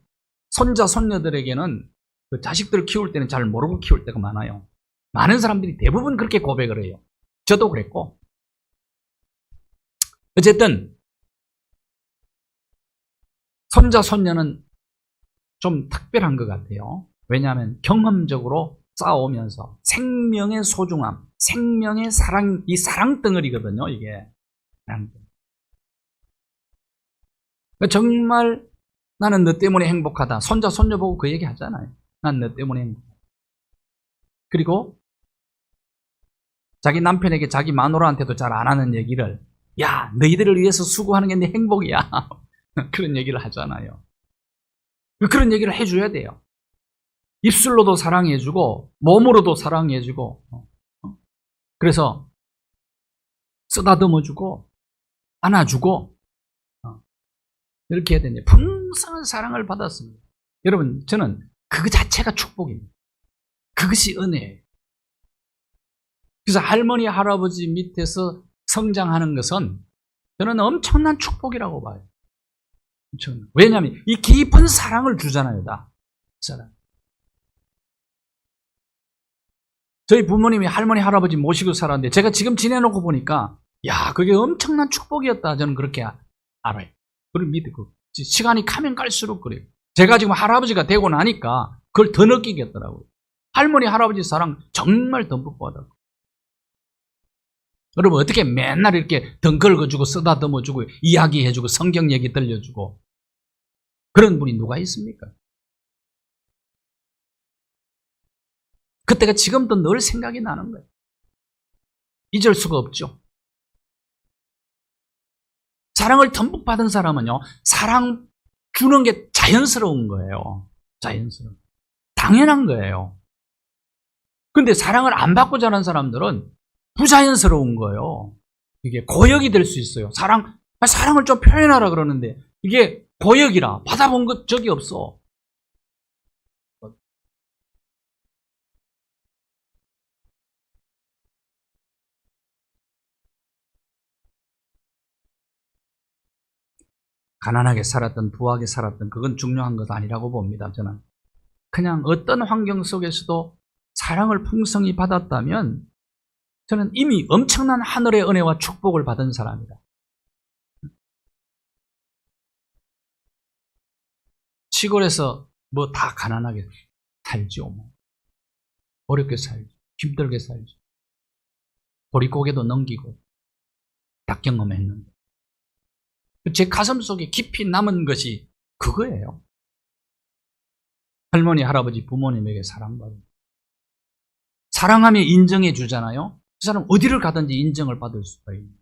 손자, 손녀들에게는 그 자식들을 키울 때는 잘 모르고 키울 때가 많아요. 많은 사람들이 대부분 그렇게 고백을 해요. 저도 그랬고. 어쨌든 손자, 손녀는 좀 특별한 것 같아요. 왜냐하면 경험적으로 쌓아오면서 생명의 소중함, 생명의 사랑, 이 사랑 덩어리거든요, 이게. 정말 나는 너 때문에 행복하다. 손자, 손녀 보고 그 얘기 하잖아요. 난 너 때문에 행복하다. 그리고 자기 남편에게 자기 마누라한테도 잘 안 하는 얘기를, 야, 너희들을 위해서 수고하는 게 내 행복이야. 그런 얘기를 하잖아요. 그런 얘기를 해줘야 돼요. 입술로도 사랑해주고 몸으로도 사랑해주고, 그래서 쓰다듬어주고 안아주고 이렇게 해야 되는데 풍성한 사랑을 받았습니다. 여러분, 저는 그거 자체가 축복입니다. 그것이 은혜예요. 그래서 할머니, 할아버지 밑에서 성장하는 것은 저는 엄청난 축복이라고 봐요. 왜냐하면 이 깊은 사랑을 주잖아요, 다. 사랑. 저희 부모님이 할머니, 할아버지 모시고 살았는데 제가 지금 지내놓고 보니까 야, 그게 엄청난 축복이었다. 저는 그렇게 알아요. 그걸 믿고 시간이 가면 갈수록 그래요. 제가 지금 할아버지가 되고 나니까 그걸 더 느끼겠더라고요. 할머니, 할아버지 사랑 정말 듬뿍 받았고. 여러분, 어떻게 맨날 이렇게 등 긁어주고 쓰다듬어주고 이야기해주고 성경 얘기 들려주고 그런 분이 누가 있습니까? 그때가 지금도 늘 생각이 나는 거예요. 잊을 수가 없죠. 사랑을 듬뿍 받은 사람은요, 사랑 주는 게 자연스러운 거예요. 자연스러운. 당연한 거예요. 근데 사랑을 안 받고 자란 사람들은 부자연스러운 거예요. 이게 고역이 될 수 있어요. 사랑을 좀 표현하라 그러는데 이게 고역이라 받아본 것 적이 없어. 가난하게 살았던 부하게 살았던 그건 중요한 것 아니라고 봅니다. 저는 그냥 어떤 환경 속에서도 사랑을 풍성히 받았다면 저는 이미 엄청난 하늘의 은혜와 축복을 받은 사람이다. 시골에서 뭐 다 가난하게 살죠. 뭐. 어렵게 살죠. 힘들게 살죠. 보릿고개도 넘기고 다 경험했는데 제 가슴 속에 깊이 남은 것이 그거예요. 할머니, 할아버지, 부모님에게 사랑받은. 사랑하며 인정해 주잖아요. 그 사람 어디를 가든지 인정을 받을 수가 있는.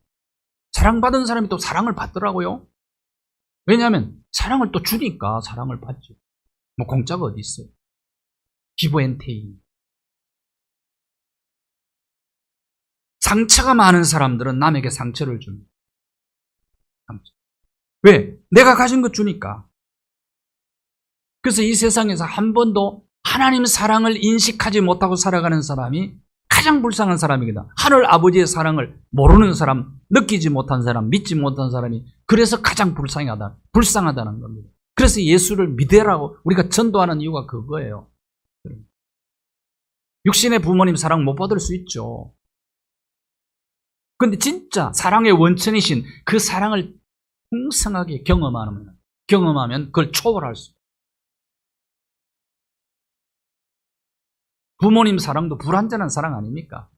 사랑받은 사람이 또 사랑을 받더라고요. 왜냐하면 사랑을 또 주니까 사랑을 받죠. 뭐 공짜가 어디 있어요. 기브 앤 테이크. 상처가 많은 사람들은 남에게 상처를 줍니다. 왜? 내가 가진 것 주니까. 그래서 이 세상에서 한 번도 하나님 사랑을 인식하지 못하고 살아가는 사람이 가장 불쌍한 사람이거든. 하늘 아버지의 사랑을 모르는 사람, 느끼지 못한 사람, 믿지 못한 사람이 그래서 가장 불쌍하다는 겁니다. 그래서 예수를 믿으라고 우리가 전도하는 이유가 그거예요. 육신의 부모님 사랑 못 받을 수 있죠. 그런데 진짜 사랑의 원천이신 그 사랑을 풍성하게 경험하면 그걸 초월할 수 있어요. 부모님 사랑도 불완전한 사랑 아닙니까?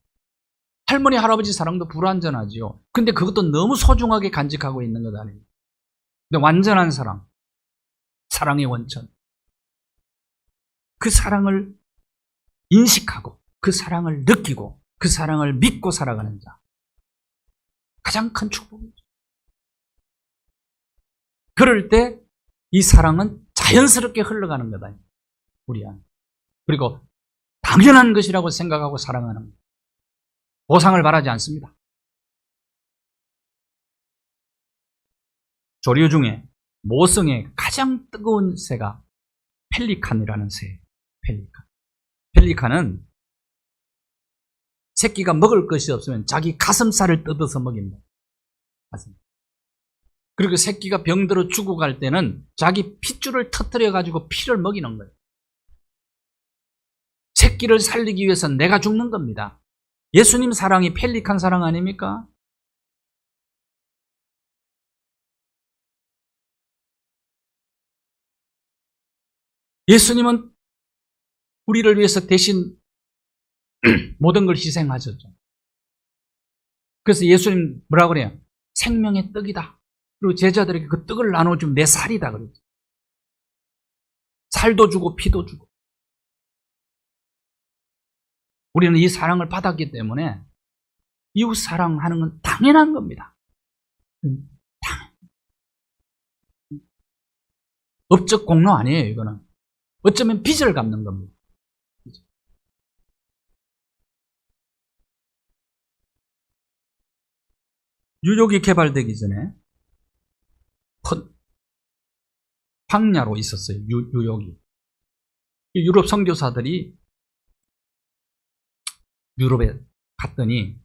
할머니, 할아버지 사랑도 불완전하지요. 근데 그것도 너무 소중하게 간직하고 있는 것 아닙니까? 근데 완전한 사랑, 사랑의 원천. 그 사랑을 인식하고, 그 사랑을 느끼고, 그 사랑을 믿고 살아가는 자. 가장 큰 축복이죠. 그럴 때 이 사랑은 자연스럽게 흘러가는 거다. 우리 안에. 그리고 당연한 것이라고 생각하고 사랑하는 것. 보상을 바라지 않습니다. 조류 중에 모성의 가장 뜨거운 새가 펠리칸이라는 새예요. 펠리칸은 새끼가 먹을 것이 없으면 자기 가슴살을 뜯어서 먹인다. 그리고 새끼가 병들어 죽어갈 때는 자기 핏줄을 터뜨려 가지고 피를 먹이는 거예요. 새끼를 살리기 위해서 내가 죽는 겁니다. 예수님 사랑이 펠릭한 사랑 아닙니까? 예수님은 우리를 위해서 대신 모든 걸 희생하셨죠. 그래서 예수님 뭐라고 그래요? 생명의 떡이다. 그리고 제자들에게 그 떡을 나눠주면 내 살이다 그랬죠. 살도 주고 피도 주고. 우리는 이 사랑을 받았기 때문에 이웃 사랑하는 건 당연한 겁니다. 업적 공로 아니에요, 이거는. 어쩌면 빚을 갚는 겁니다. 뉴욕이 개발되기 전에 황야로 있었어요. 뉴욕이. 유럽 선교사들이 유럽에 갔더니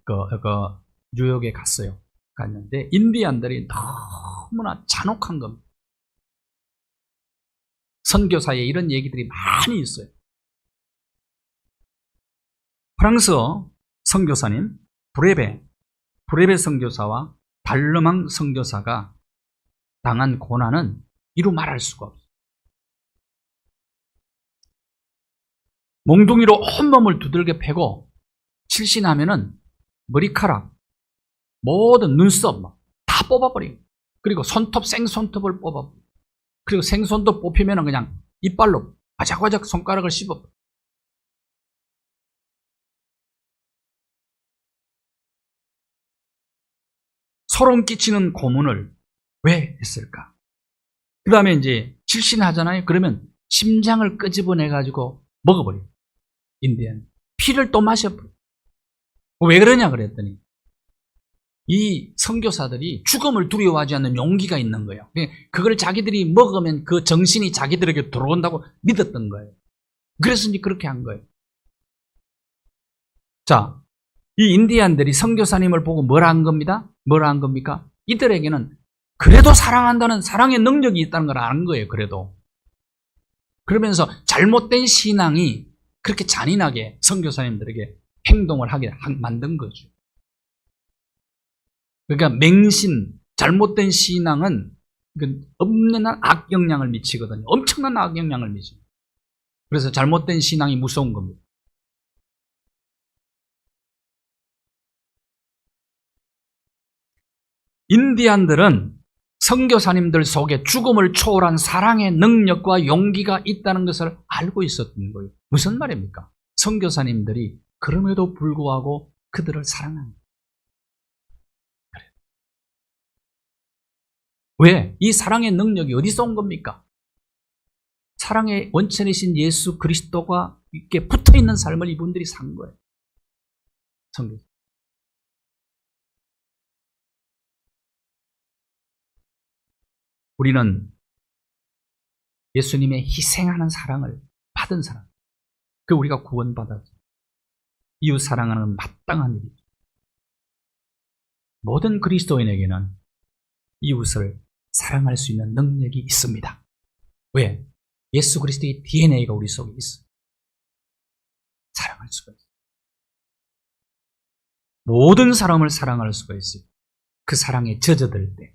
뉴욕에 갔어요. 갔는데 인디안들이 너무나 잔혹한 겁니다. 선교사에 이런 얘기들이 많이 있어요. 프랑스 선교사님 브레베 선교사와 발르망 선교사가 당한 고난은 이루 말할 수가 없어요. 몽둥이로 온몸을 두들겨 패고 실신하면은 머리카락, 모든 눈썹 다 뽑아버리고, 그리고 손톱, 생손톱을 뽑아버리고, 그리고 생손톱 뽑히면은 그냥 이빨로 바작바작 손가락을 씹어버려요. 소름 끼치는 고문을 왜 했을까? 그 다음에 이제 실신하잖아요. 그러면 심장을 끄집어내가지고 먹어버려요. 인디안. 피를 또 마셔버려요. 왜 그러냐 그랬더니 이 선교사들이 죽음을 두려워하지 않는 용기가 있는 거예요. 그걸 자기들이 먹으면 그 정신이 자기들에게 들어온다고 믿었던 거예요. 그래서 이제 그렇게 한 거예요. 자, 이 인디안들이 선교사님을 보고 뭐라 한 겁니다? 뭐라 한 겁니까? 이들에게는 그래도 사랑한다는 사랑의 능력이 있다는 걸 아는 거예요. 그래도. 그러면서 잘못된 신앙이 그렇게 잔인하게 선교사님들에게 행동을 하게 만든 거죠. 그러니까 맹신, 잘못된 신앙은 엄청난 악영향을 미치거든요. 엄청난 악영향을 미쳐요. 그래서 잘못된 신앙이 무서운 겁니다. 인디안들은 선교사님들 속에 죽음을 초월한 사랑의 능력과 용기가 있다는 것을 알고 있었던 거예요. 무슨 말입니까? 선교사님들이 그럼에도 불구하고 그들을 사랑합니다. 왜? 이 사랑의 능력이 어디서 온 겁니까? 사랑의 원천이신 예수 그리스도가 이렇게 붙어있는 삶을 이분들이 산 거예요. 선교. 우리는 예수님의 희생하는 사랑을 받은 사람. 그 우리가 구원받았죠. 이웃 사랑하는 마땅한 일이죠. 모든 그리스도인에게는 이웃을 사랑할 수 있는 능력이 있습니다. 왜? 예수 그리스도의 DNA가 우리 속에 있어요. 사랑할 수가 있어요. 모든 사람을 사랑할 수가 있어요. 그 사랑에 젖어들 때,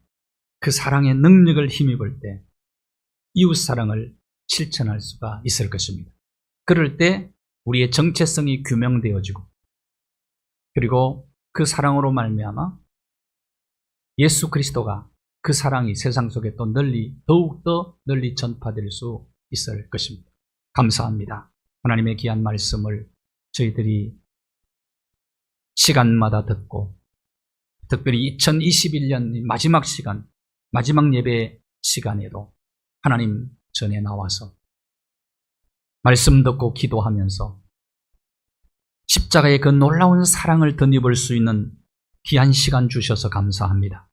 그 사랑의 능력을 힘입을 때 이웃 사랑을 실천할 수가 있을 것입니다. 그럴 때 우리의 정체성이 규명되어지고, 그리고 그 사랑으로 말미암아 예수 그리스도가 그 사랑이 세상 속에 또 더욱더 널리 전파될 수 있을 것입니다. 감사합니다. 하나님의 귀한 말씀을 저희들이 시간마다 듣고, 특별히 2021년 마지막 시간, 마지막 예배 시간에도 하나님 전에 나와서 말씀 듣고 기도하면서 십자가의 그 놀라운 사랑을 덧입을 수 있는 귀한 시간 주셔서 감사합니다.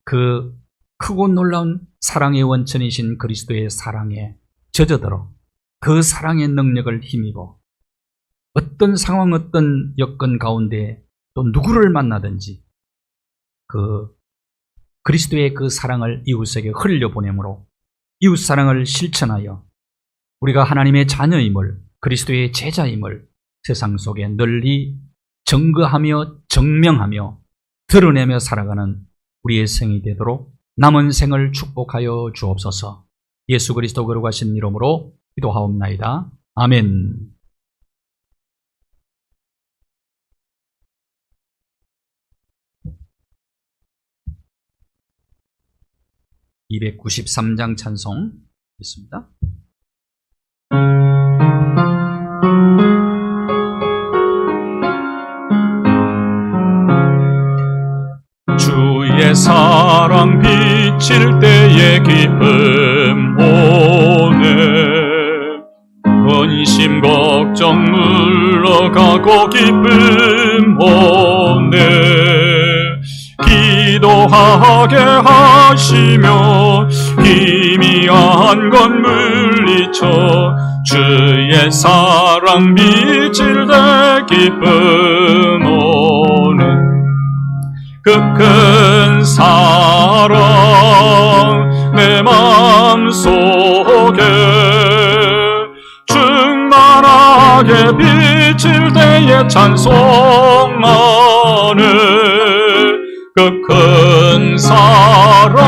그 크고 놀라운 사랑의 원천이신 그리스도의 사랑에 젖어들어 그 사랑의 능력을 힘입어 어떤 상황, 어떤 여건 가운데 또 누구를 만나든지 그리스도의 그 사랑을 이웃에게 흘려보내므로 이웃 사랑을 실천하여 우리가 하나님의 자녀임을, 그리스도의 제자임을 세상 속에 널리 증거하며 증명하며 드러내며 살아가는 우리의 생이 되도록 남은 생을 축복하여 주옵소서. 예수 그리스도 거룩하신 이름으로 기도하옵나이다. 아멘. (293장) 찬송 있습니다. 주의 사랑 비칠 때의 기쁨 오네. 근심 걱정 물러가고 기쁨 오네. 기도하게 하시며 희미한 것 물리쳐 주의 사랑 비칠 때 기쁨 오네. 그 큰 사랑 내 마음속에 충만하게 비칠 때에 찬송하네. 그 큰 사랑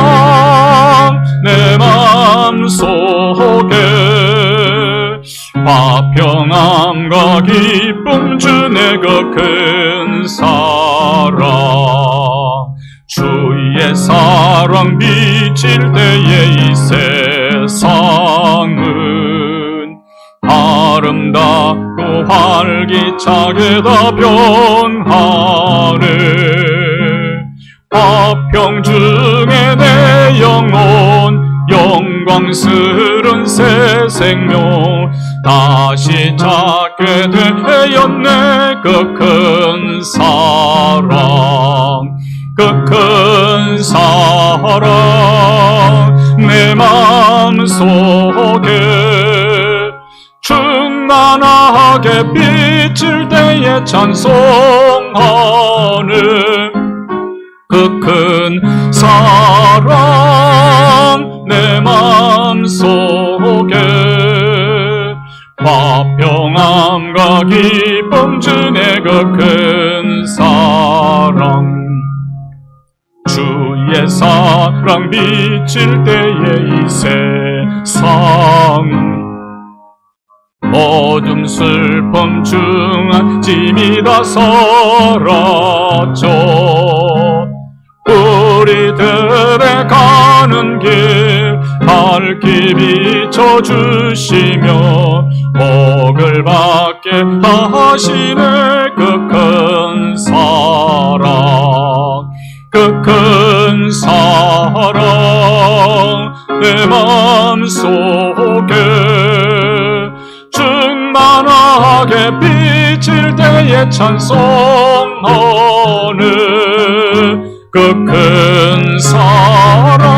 내 마음속에 화평함과 기쁨 주네. 그 큰 사랑 주의 사랑 비칠 때에 이 세상은 아름답고 활기차게 다 변하네. 화평 중에 내 영혼 영광스런 새 생명 다시 찾게 되었네. 그 큰 사랑 그 큰 사랑 내 마음속에 충만하게 비칠 때에 찬송하네. 그 큰 사랑 내 마음속에 화평함과 기쁨 주네. 그 큰 사랑 주의 사랑 비칠 때에 이 세상은 어둠 슬픔 중한 짐이 다 사라져 우리들의 가는 길 밝게 비춰주시며 복을 받게 하시네. 그 큰 사랑 그 큰 사랑 내 마음속에 충만하게 비칠 때에 찬송하네. 그 큰 사랑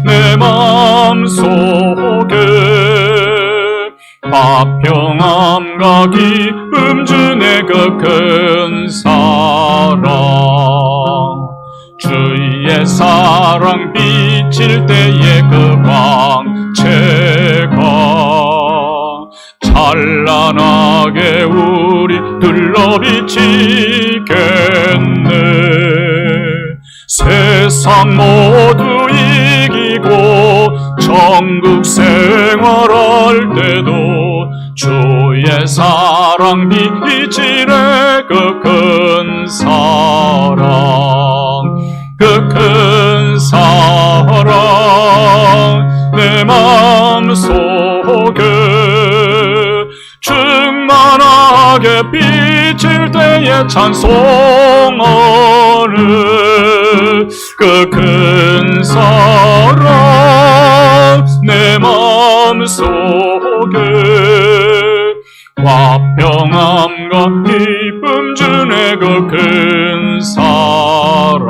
내 마음속에 화평함과 기쁨 주네. 그 큰 사랑 주의 사랑 비칠 때에 그 광채가 찬란하게 우리 둘러 비치겠네. 세상 모두 이기고 천국 생활할 때도 주의 사랑 비치네. 그 큰 사랑 그 큰 사랑 내 마음속에 충만하게 비칠 때에 찬송하네. 그 큰 사랑 내 마음속에 화평함과 기쁨 주네. 그 큰 사랑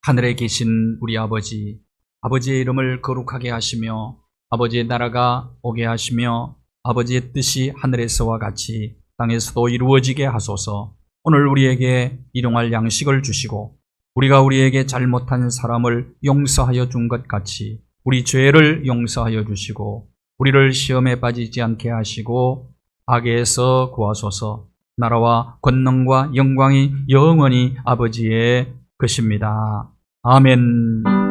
하늘에 계신 우리 아버지, 아버지의 이름을 거룩하게 하시며 아버지의 나라가 오게 하시며 아버지의 뜻이 하늘에서와 같이 땅에서도 이루어지게 하소서. 오늘 우리에게 일용할 양식을 주시고 우리가 우리에게 잘못한 사람을 용서하여 준 것 같이 우리 죄를 용서하여 주시고 우리를 시험에 빠지지 않게 하시고 악에서 구하소서. 나라와 권능과 영광이 영원히 아버지의 것입니다. 아멘.